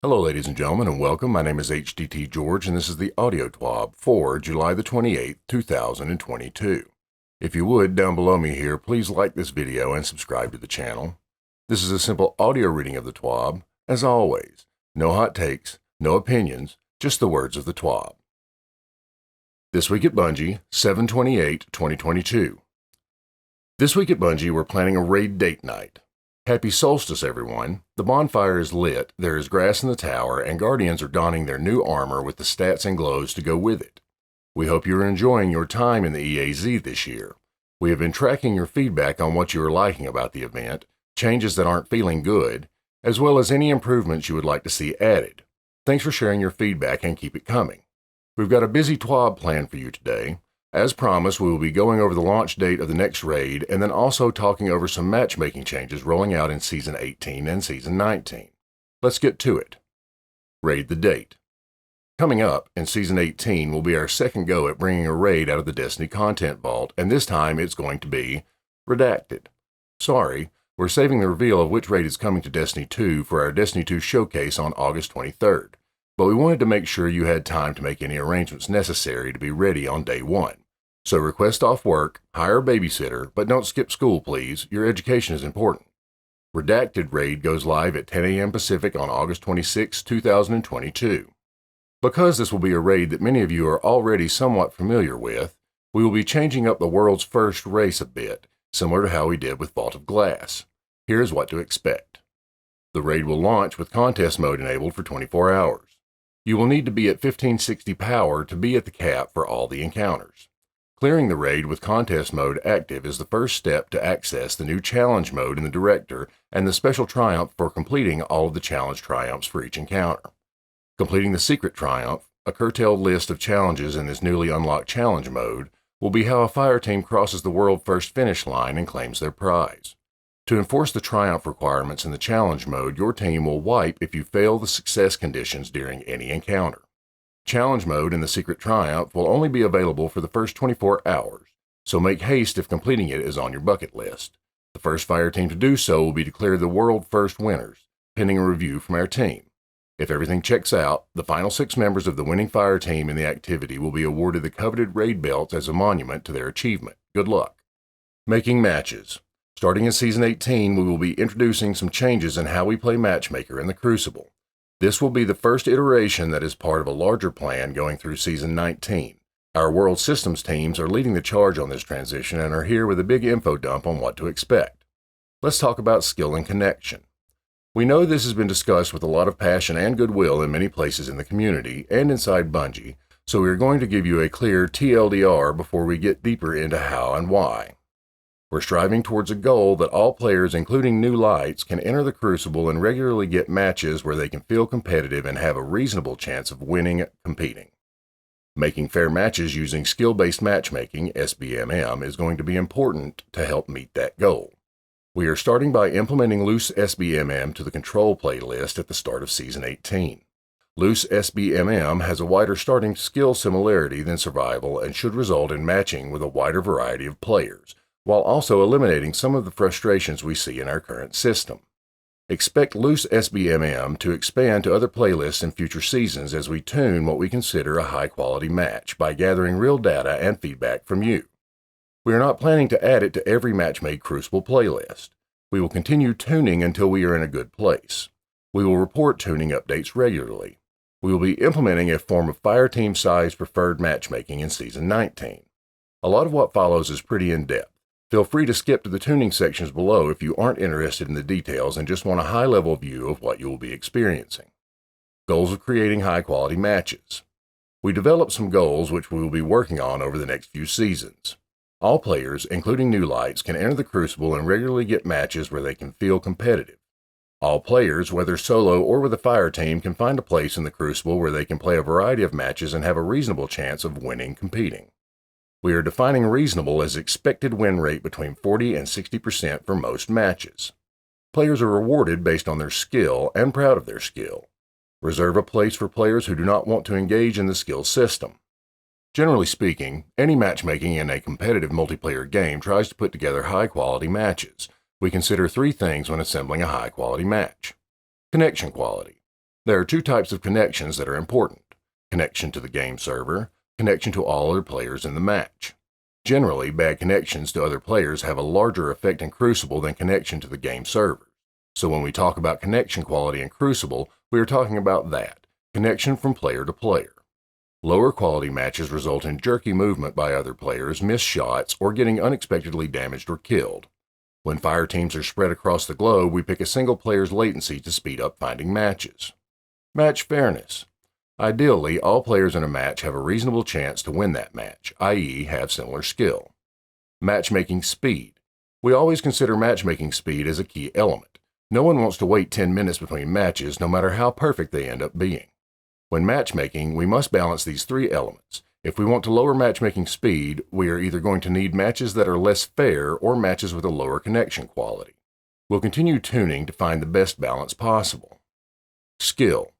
Hello ladies and gentlemen, and welcome. My name is HDTGeorge, and this is the audio TWAB for July the 28th, 2022. If you would, down below me here, please like this video and subscribe to the channel. This is a simple audio reading of the TWAB. As always, no hot takes, no opinions, just the words of the TWAB. This week at Bungie, 7/28/2022. This week at Bungie, we're planning a raid date night. Happy solstice, everyone. The bonfire is lit, there is grass in the tower, and Guardians are donning their new armor with the stats and glows to go with it. We hope you are enjoying your time in the EAZ this year. We have been tracking your feedback on what you are liking about the event, changes that aren't feeling good, as well as any improvements you would like to see added. Thanks for sharing your feedback and keep it coming. We've got a busy TWAB plan for you today. As promised, we will be going over the launch date of the next raid and then also talking over some matchmaking changes rolling out in Season 18 and Season 19. Let's get to it. Raid the date. Coming up in Season 18 will be our second go at bringing a raid out of the Destiny content vault, and this time it's going to be Redacted. Sorry, we're saving the reveal of which raid is coming to Destiny 2 for our Destiny 2 showcase on August 23rd, but we wanted to make sure you had time to make any arrangements necessary to be ready on day one. So request off work, hire a babysitter, but don't skip school, please. Your education is important. Redacted raid goes live at 10 a.m. Pacific on August 26, 2022. Because this will be a raid that many of you are already somewhat familiar with, we will be changing up the world's first race a bit, similar to how we did with Vault of Glass. Here's what to expect. The raid will launch with contest mode enabled for 24 hours. You will need to be at 1560 power to be at the cap for all the encounters. Clearing the raid with contest mode active is the first step to access the new challenge mode in the director and the special triumph for completing all of the challenge triumphs for each encounter. Completing the secret triumph, a curtailed list of challenges in this newly unlocked challenge mode, will be how a fire team crosses the world first finish line and claims their prize. To enforce the triumph requirements in the challenge mode, your team will wipe if you fail the success conditions during any encounter. Challenge mode in the Secret Triumph will only be available for the first 24 hours, so make haste if completing it is on your bucket list. The first fire team to do so will be declared the world first winners, pending a review from our team. If everything checks out, the final 6 members of the winning fire team in the activity will be awarded the coveted raid belts as a monument to their achievement. Good luck. Making matches. Starting in Season 18, we will be introducing some changes in how we play Matchmaker in the Crucible. This will be the first iteration that is part of a larger plan going through Season 19. Our World Systems teams are leading the charge on this transition and are here with a big info dump on what to expect. Let's talk about skill and connection. We know this has been discussed with a lot of passion and goodwill in many places in the community and inside Bungie, so we are going to give you a clear TLDR before we get deeper into how and why. We're striving towards a goal that all players, including new lights, can enter the Crucible and regularly get matches where they can feel competitive and have a reasonable chance of winning competing. Making fair matches using skill-based matchmaking, SBMM, is going to be important to help meet that goal. We are starting by implementing Loose SBMM to the Control playlist at the start of Season 18. Loose SBMM has a wider starting skill similarity than Survival and should result in matching with a wider variety of players, while also eliminating some of the frustrations we see in our current system. Expect Loose SBMM to expand to other playlists in future seasons as we tune what we consider a high-quality match by gathering real data and feedback from you. We are not planning to add it to every match-made Crucible playlist. We will continue tuning until we are in a good place. We will report tuning updates regularly. We will be implementing a form of fireteam-sized preferred matchmaking in Season 19. A lot of what follows is pretty in-depth. Feel free to skip to the tuning sections below if you aren't interested in the details and just want a high-level view of what you will be experiencing. Goals of creating high-quality matches. We developed some goals which we will be working on over the next few seasons. All players, including new lights, can enter the Crucible and regularly get matches where they can feel competitive. All players, whether solo or with a fire team, can find a place in the Crucible where they can play a variety of matches and have a reasonable chance of winning competing. We are defining reasonable as expected win rate between 40 and 60% for most matches. Players are rewarded based on their skill and proud of their skill. Reserve a place for players who do not want to engage in the skill system. Generally speaking, any matchmaking in a competitive multiplayer game tries to put together high-quality matches. We consider 3 things when assembling a high-quality match. Connection quality. There are two types of connections that are important: connection to the game server, connection to all other players in the match. Generally, bad connections to other players have a larger effect in Crucible than connection to the game server. So when we talk about connection quality in Crucible, we are talking about that, connection from player to player. Lower quality matches result in jerky movement by other players, missed shots, or getting unexpectedly damaged or killed. When fire teams are spread across the globe, we pick a single player's latency to speed up finding matches. Match fairness. Ideally, all players in a match have a reasonable chance to win that match, i.e. have similar skill. Matchmaking speed. We always consider matchmaking speed as a key element. No one wants to wait 10 minutes between matches, no matter how perfect they end up being. When matchmaking, we must balance these three elements. If we want to lower matchmaking speed, we are either going to need matches that are less fair or matches with a lower connection quality. We'll continue tuning to find the best balance possible. Skill.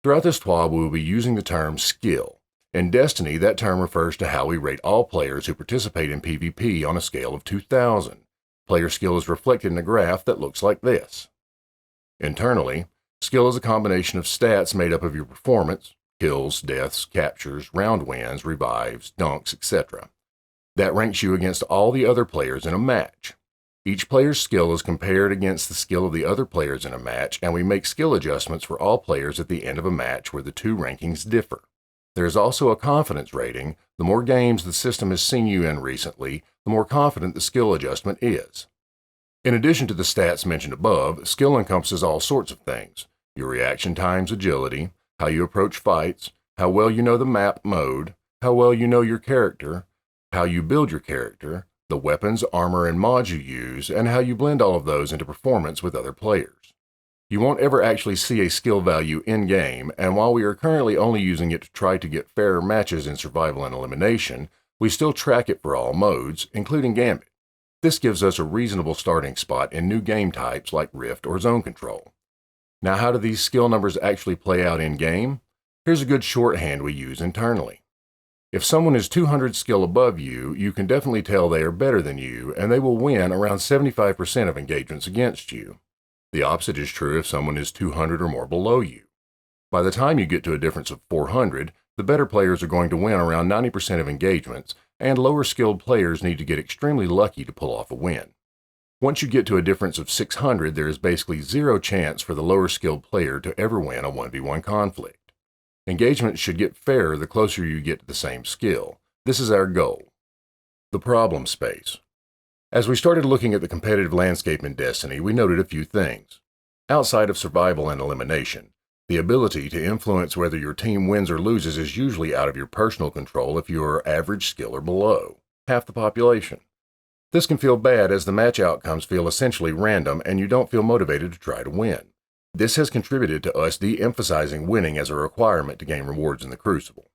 Throughout this TWAB, we will be using the term skill. In Destiny, that term refers to how we rate all players who participate in PvP on a scale of 2,000. Player skill is reflected in a graph that looks like this. Internally, skill is a combination of stats made up of your performance, kills, deaths, captures, round wins, revives, dunks, etc. That ranks you against all the other players in a match. Each player's skill is compared against the skill of the other players in a match, and we make skill adjustments for all players at the end of a match where the two rankings differ. There is also a confidence rating. The more games the system has seen you in recently, the more confident the skill adjustment is. In addition to the stats mentioned above, skill encompasses all sorts of things: your reaction times, agility, how you approach fights, how well you know the map mode, how well you know your character, how you build your character, the weapons, armor, and mods you use, and how you blend all of those into performance with other players. You won't ever actually see a skill value in-game, and while we are currently only using it to try to get fairer matches in survival and elimination, we still track it for all modes, including Gambit. This gives us a reasonable starting spot in new game types like Rift or Zone Control. Now, how do these skill numbers actually play out in-game? Here's a good shorthand we use internally. If someone is 200 skill above you, you can definitely tell they are better than you, and they will win around 75% of engagements against you. The opposite is true if someone is 200 or more below you. By the time you get to a difference of 400, the better players are going to win around 90% of engagements, and lower skilled players need to get extremely lucky to pull off a win. Once you get to a difference of 600, there is basically zero chance for the lower skilled player to ever win a 1v1 conflict. Engagements should get fairer the closer you get to the same skill. This is our goal. The problem space. As we started looking at the competitive landscape in Destiny, we noted a few things. Outside of survival and elimination, the ability to influence whether your team wins or loses is usually out of your personal control if you are average skill or below, half the population. This can feel bad as the match outcomes feel essentially random and you don't feel motivated to try to win. This has contributed to us de-emphasizing winning as a requirement to gain rewards in the Crucible.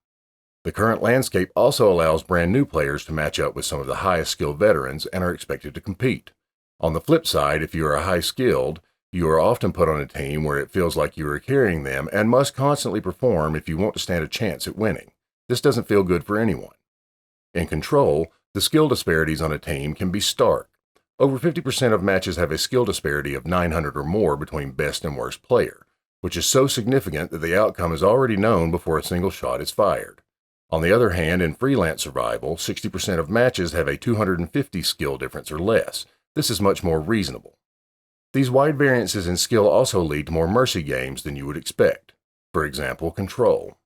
The current landscape also allows brand new players to match up with some of the highest skilled veterans and are expected to compete. On the flip side, if you are high skilled, you are often put on a team where it feels like you are carrying them and must constantly perform if you want to stand a chance at winning. This doesn't feel good for anyone. In Control, the skill disparities on a team can be stark. Over 50% of matches have a skill disparity of 900 or more between best and worst player, which is so significant that the outcome is already known before a single shot is fired. On the other hand, in Freelance Survival, 60% of matches have a 250 skill difference or less. This is much more reasonable. These wide variances in skill also lead to more mercy games than you would expect. For example, Control.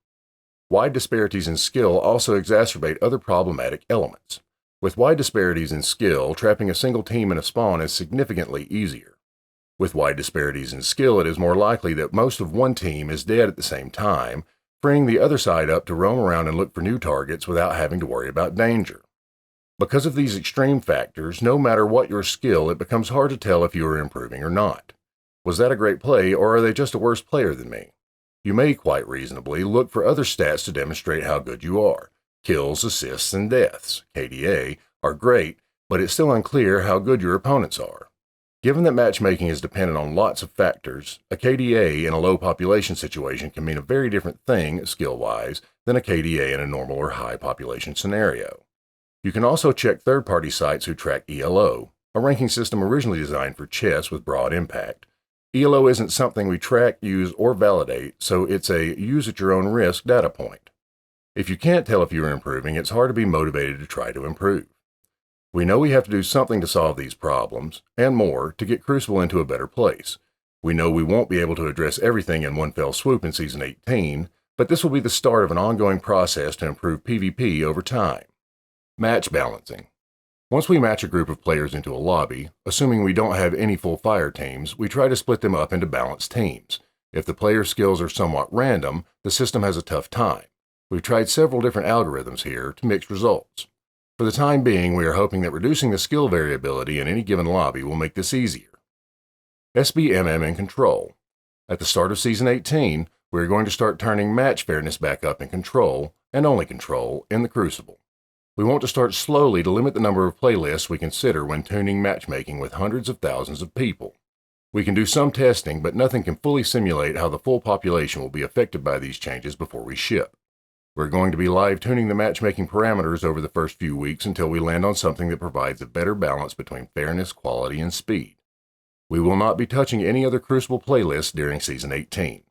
Wide disparities in skill also exacerbate other problematic elements. With wide disparities in skill, trapping a single team in a spawn is significantly easier. With wide disparities in skill, it is more likely that most of one team is dead at the same time, freeing the other side up to roam around and look for new targets without having to worry about danger. Because of these extreme factors, no matter what your skill, it becomes hard to tell if you are improving or not. Was that a great play, or are they just a worse player than me? You may, quite reasonably, look for other stats to demonstrate how good you are. Kills, assists, and deaths, KDA, are great, but it's still unclear how good your opponents are. Given that matchmaking is dependent on lots of factors, a KDA in a low population situation can mean a very different thing, skill-wise, than a KDA in a normal or high population scenario. You can also check third-party sites who track ELO, a ranking system originally designed for chess with broad impact. ELO isn't something we track, use, or validate, so it's a use-at-your-own-risk data point. If you can't tell if you are improving, it's hard to be motivated to try to improve. We know we have to do something to solve these problems, and more, to get Crucible into a better place. We know we won't be able to address everything in one fell swoop in Season 18, but this will be the start of an ongoing process to improve PvP over time. Match balancing. Once we match a group of players into a lobby, assuming we don't have any full fire teams, we try to split them up into balanced teams. If the player skills are somewhat random, the system has a tough time. We've tried several different algorithms here to mix results. For the time being, we are hoping that reducing the skill variability in any given lobby will make this easier. SBMM and Control. At the start of Season 18, we are going to start turning match fairness back up in Control, and only Control, in the Crucible. We want to start slowly to limit the number of playlists we consider when tuning matchmaking with hundreds of thousands of people. We can do some testing, but nothing can fully simulate how the full population will be affected by these changes before we ship. We're going to be live tuning the matchmaking parameters over the first few weeks until we land on something that provides a better balance between fairness, quality, and speed. We will not be touching any other Crucible playlists during Season 18.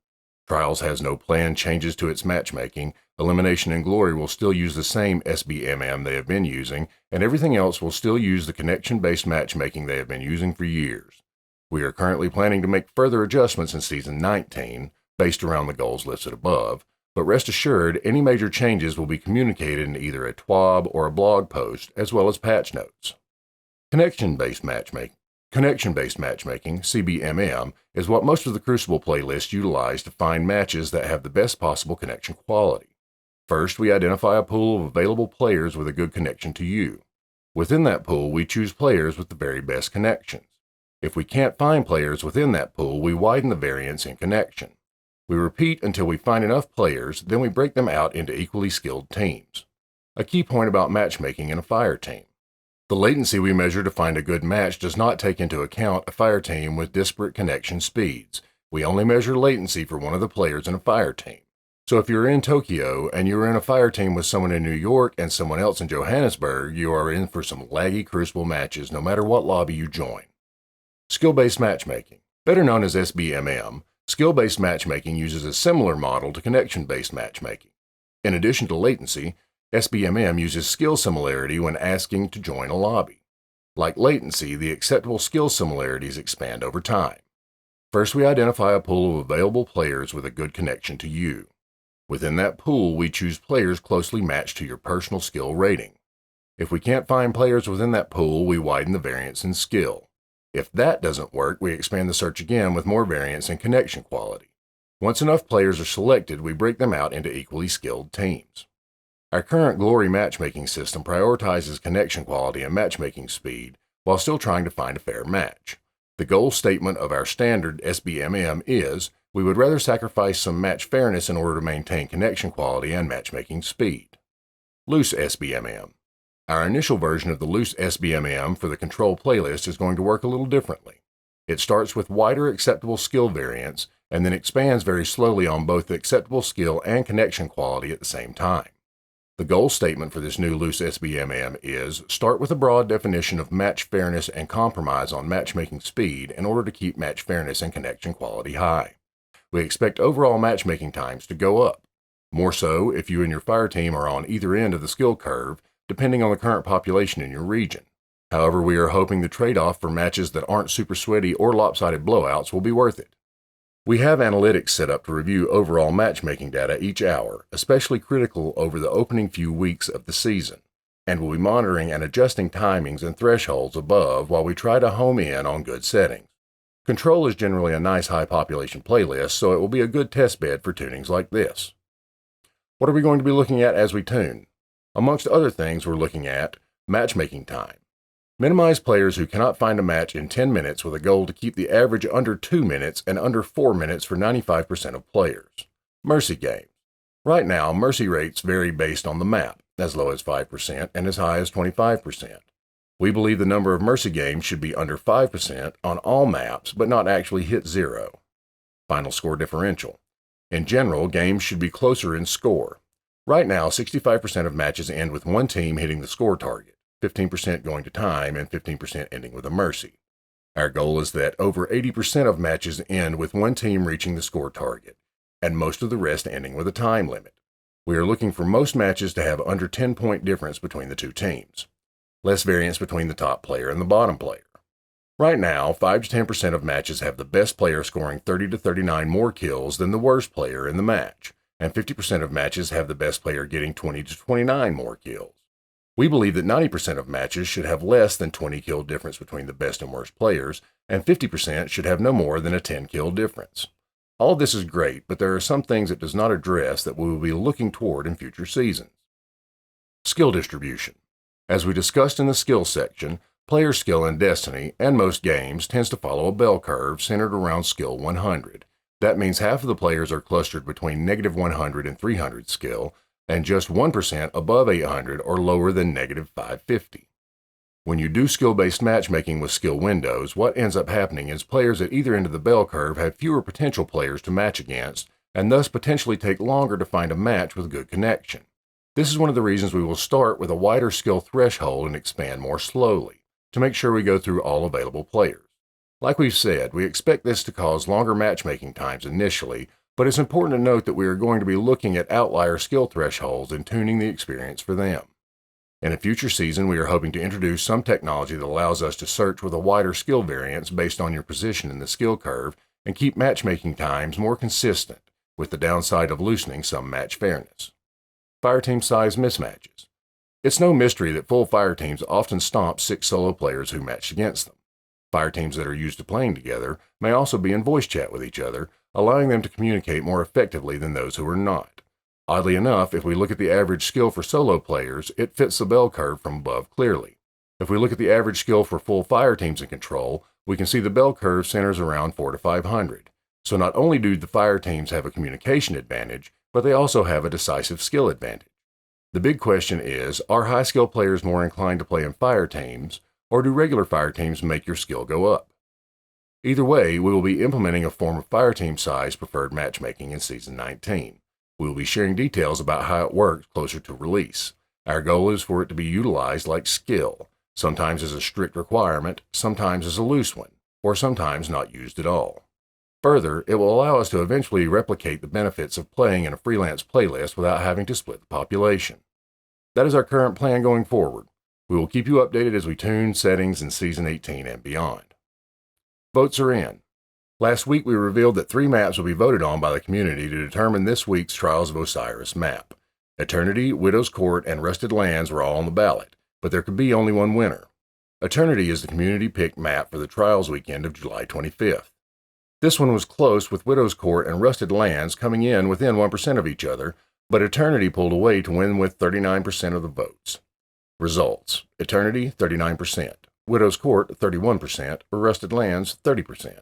Trials has no planned changes to its matchmaking, Elimination and Glory will still use the same SBMM they have been using, and everything else will still use the connection-based matchmaking they have been using for years. We are currently planning to make further adjustments in Season 19, based around the goals listed above, but rest assured any major changes will be communicated in either a TWAB or a blog post, as well as patch notes. Connection-based matchmaking, CBMM, is what most of the Crucible playlists utilize to find matches that have the best possible connection quality. First, we identify a pool of available players with a good connection to you. Within that pool, we choose players with the very best connections. If we can't find players within that pool, we widen the variance in connection. We repeat until we find enough players, then we break them out into equally skilled teams. A key point about matchmaking in a fire team. The latency we measure to find a good match does not take into account a fire team with disparate connection speeds. We only measure latency for one of the players in a fire team. So if you're in Tokyo and you're in a fire team with someone in New York and someone else in Johannesburg, you are in for some laggy Crucible matches no matter what lobby you join. Skill-based matchmaking. Better known as SBMM, skill-based matchmaking uses a similar model to connection-based matchmaking. In addition to latency, SBMM uses skill similarity when asking to join a lobby. Like latency, the acceptable skill similarities expand over time. First, we identify a pool of available players with a good connection to you. Within that pool, we choose players closely matched to your personal skill rating. If we can't find players within that pool, we widen the variance in skill. If that doesn't work, we expand the search again with more variance in connection quality. Once enough players are selected, we break them out into equally skilled teams. Our current Glory matchmaking system prioritizes connection quality and matchmaking speed while still trying to find a fair match. The goal statement of our standard SBMM is, we would rather sacrifice some match fairness in order to maintain connection quality and matchmaking speed. Loose SBMM. Our initial version of the loose SBMM for the Control playlist is going to work a little differently. It starts with wider acceptable skill variance and then expands very slowly on both the acceptable skill and connection quality at the same time. The goal statement for this new loose SBMM is, start with a broad definition of match fairness and compromise on matchmaking speed in order to keep match fairness and connection quality high. We expect overall matchmaking times to go up. More so if you and your fire team are on either end of the skill curve, depending on the current population in your region. However, we are hoping the trade-off for matches that aren't super sweaty or lopsided blowouts will be worth it. We have analytics set up to review overall matchmaking data each hour, especially critical over the opening few weeks of the season, and we'll be monitoring and adjusting timings and thresholds above while we try to home in on good settings. Control is generally a nice high population playlist, so it will be a good test bed for tunings like this. What are we going to be looking at as we tune? Amongst other things, we're looking at matchmaking time. Minimize players who cannot find a match in 10 minutes with a goal to keep the average under 2 minutes and under 4 minutes for 95% of players. Mercy games. Right now, mercy rates vary based on the map, as low as 5% and as high as 25%. We believe the number of mercy games should be under 5% on all maps, but not actually hit 0. Final score differential. In general, games should be closer in score. Right now, 65% of matches end with one team hitting the score target, 15% going to time, and 15% ending with a mercy. Our goal is that over 80% of matches end with one team reaching the score target, and most of the rest ending with a time limit. We are looking for most matches to have under 10-point difference between the two teams. Less variance between the top player and the bottom player. Right now, 5 to 10% of matches have the best player scoring 30 to 39 more kills than the worst player in the match, and 50% of matches have the best player getting 20 to 29 more kills. We believe that 90% of matches should have less than 20 kill difference between the best and worst players, and 50% should have no more than a 10 kill difference. All of this is great, but there are some things it does not address that we will be looking toward in future seasons. Skill distribution. As we discussed in the skills section, player skill in Destiny and most games tends to follow a bell curve centered around skill 100. That means half of the players are clustered between negative 100 and 300 skill, and just 1% above 800 or lower than negative 550. When you do skill-based matchmaking with skill windows, what ends up happening is players at either end of the bell curve have fewer potential players to match against, and thus potentially take longer to find a match with good connection. This is one of the reasons we will start with a wider skill threshold and expand more slowly, to make sure we go through all available players. Like we've said, we expect this to cause longer matchmaking times initially, but it's important to note that we are going to be looking at outlier skill thresholds and tuning the experience for them. In a future season, we are hoping to introduce some technology that allows us to search with a wider skill variance based on your position in the skill curve and keep matchmaking times more consistent, with the downside of loosening some match fairness. Fireteam size mismatches. It's no mystery that full fireteams often stomp 6 solo players who matched against them. Fireteams that are used to playing together may also be in voice chat with each other, allowing them to communicate more effectively than those who are not. Oddly enough, if we look at the average skill for solo players, it fits the bell curve from above clearly. If we look at the average skill for full fireteams in control, we can see the bell curve centers around 4 to 500. So not only do the fireteams have a communication advantage, but they also have a decisive skill advantage. The big question is, are high-skill players more inclined to play in fireteams, or do regular fireteams make your skill go up? Either way, we will be implementing a form of fireteam size preferred matchmaking in Season 19. We will be sharing details about how it works closer to release. Our goal is for it to be utilized like skill, sometimes as a strict requirement, sometimes as a loose one, or sometimes not used at all. Further, it will allow us to eventually replicate the benefits of playing in a freelance playlist without having to split the population. That is our current plan going forward. We will keep you updated as we tune settings in Season 18 and beyond. Votes are in. Last week we revealed that 3 maps will be voted on by the community to determine this week's Trials of Osiris map. Eternity, Widow's Court, and Rusted Lands were all on the ballot, but there could be only one winner. Eternity is the community-picked map for the Trials weekend of July 25th. This one was close, with Widow's Court and Rusted Lands coming in within 1% of each other, but Eternity pulled away to win with 39% of the votes. Results: Eternity 39%, Widow's Court 31%, Rusted Lands 30%.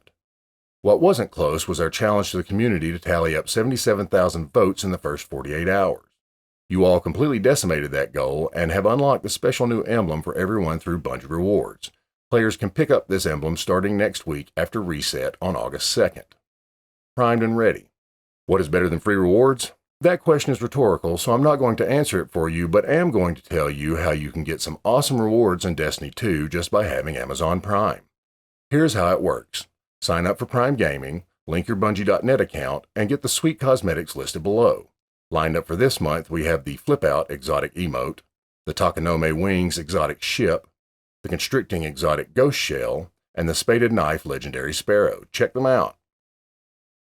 What wasn't close was our challenge to the community to tally up 77,000 votes in the first 48 hours. You all completely decimated that goal and have unlocked the special new emblem for everyone through Bungie Rewards. Players can pick up this emblem starting next week after reset on August 2nd. Primed and ready. What is better than free rewards? That question is rhetorical, so I'm not going to answer it for you, but am going to tell you how you can get some awesome rewards in Destiny 2 just by having Amazon Prime. Here's how it works. Sign up for Prime Gaming, link your Bungie.net account, and get the sweet cosmetics listed below. Lined up for this month, we have the Flip Out exotic emote, the Takanome Wings exotic ship, the Constricting exotic ghost shell, and the Spaded Knife legendary sparrow. Check them out.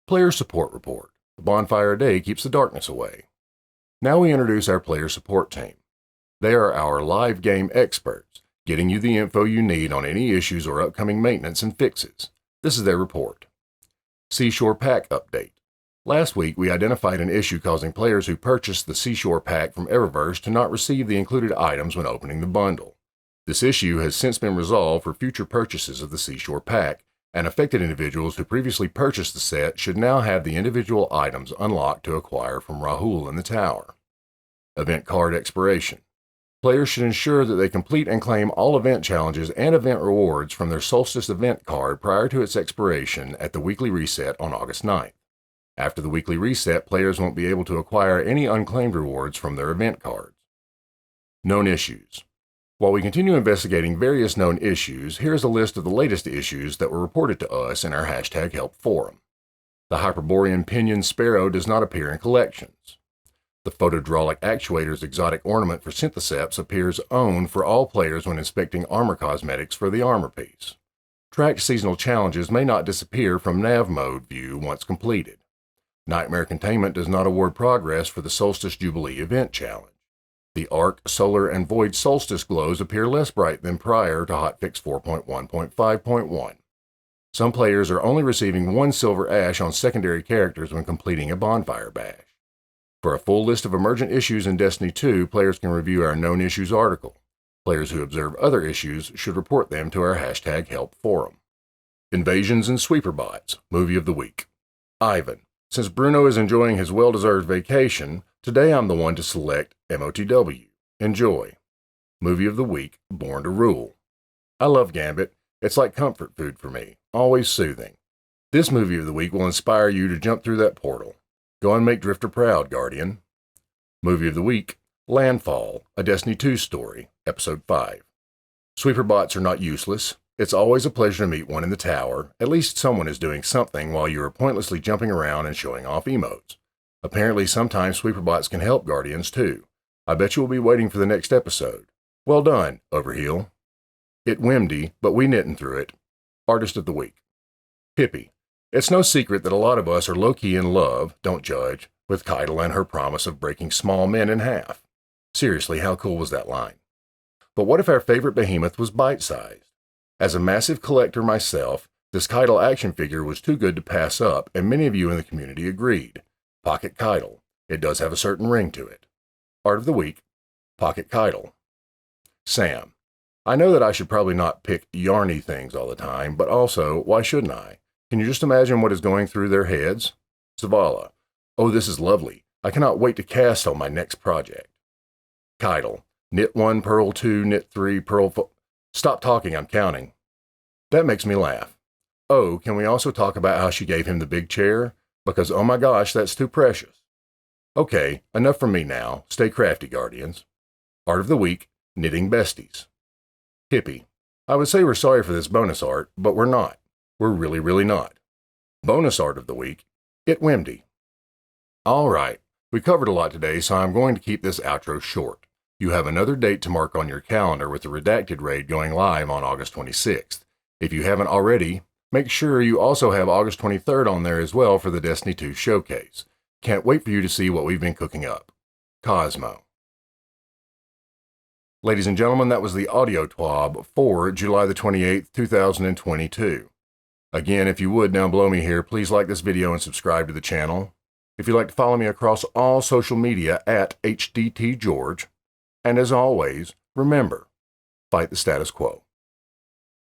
Player Support Report. The bonfire a day keeps the darkness away. Now we introduce our player support team. They are our live game experts, getting you the info you need on any issues or upcoming maintenance and fixes. This is their report. Seashore Pack Update. Last week, we identified an issue causing players who purchased the Seashore Pack from Eververse to not receive the included items when opening the bundle. This issue has since been resolved for future purchases of the Seashore Pack, and affected individuals who previously purchased the set should now have the individual items unlocked to acquire from Rahul in the tower. Event Card Expiration. Players should ensure that they complete and claim all event challenges and event rewards from their Solstice event card prior to its expiration at the weekly reset on August 9th. After the weekly reset, players won't be able to acquire any unclaimed rewards from their event cards. Known issues. While we continue investigating various known issues, here's a list of the latest issues that were reported to us in our #help forum. The Hyperborean pinion sparrow does not appear in collections. The Photodraulic Actuator's exotic ornament for Syntheseps appears owned for all players when inspecting armor cosmetics for the armor piece. Tracked seasonal challenges may not disappear from nav mode view once completed. Nightmare Containment does not award progress for the Solstice Jubilee event challenge. The Arc, Solar, and Void Solstice glows appear less bright than prior to Hotfix 4.1.5.1. Some players are only receiving 1 silver ash on secondary characters when completing a bonfire bash. For a full list of emergent issues in Destiny 2, players can review our Known Issues article. Players who observe other issues should report them to our #help forum. Invasions and Sweeper Bots, Movie of the Week. Ivan. Since Bruno is enjoying his well-deserved vacation, today I'm the one to select MOTW. Enjoy. Movie of the Week, Born to Rule. I love Gambit. It's like comfort food for me, always soothing. This Movie of the Week will inspire you to jump through that portal. Go and make Drifter proud, Guardian. Movie of the Week, Landfall, a Destiny 2 story, Episode 5. Sweeper bots are not useless. It's always a pleasure to meet one in the tower. At least someone is doing something while you are pointlessly jumping around and showing off emotes. Apparently sometimes sweeper bots can help Guardians too. I bet you will be waiting for the next episode. Well done, Overheal. It whimdy, but we knitting through it. Artist of the Week. Hippie. It's no secret that a lot of us are low-key in love, don't judge, with Keitel and her promise of breaking small men in half. Seriously, how cool was that line? But what if our favorite behemoth was bite-sized? As a massive collector myself, this Keitel action figure was too good to pass up, and many of you in the community agreed. Pocket Keitel. It does have a certain ring to it. Art of the Week. Pocket Keitel. Sam. I know that I should probably not pick yarny things all the time, but also, why shouldn't I? Can you just imagine what is going through their heads? Zavala. Oh, this is lovely. I cannot wait to cast on my next project. Keitel. Knit 1, purl 2, knit 3, purl 4. Stop talking, I'm counting. That makes me laugh. Oh, can we also talk about how she gave him the big chair? Because, oh my gosh, that's too precious. Okay, enough from me now. Stay crafty, Guardians. Art of the Week, Knitting Besties. Hippie. I would say we're sorry for this bonus art, but we're not. We're really not. Bonus Art of the Week, It Whimdy. Alright, we covered a lot today, so I'm going to keep this outro short. You have another date to mark on your calendar with the Redacted raid going live on August 26th. If you haven't already, make sure you also have August 23rd on there as well for the Destiny 2 showcase. Can't wait for you to see what we've been cooking up. Cosmo. Ladies and gentlemen, that was the audio TWAB for July the 28th, 2022. Again, if you would, down below me here, please like this video and subscribe to the channel. If you'd like to follow me across all social media at HDTGeorge. And as always, remember, fight the status quo.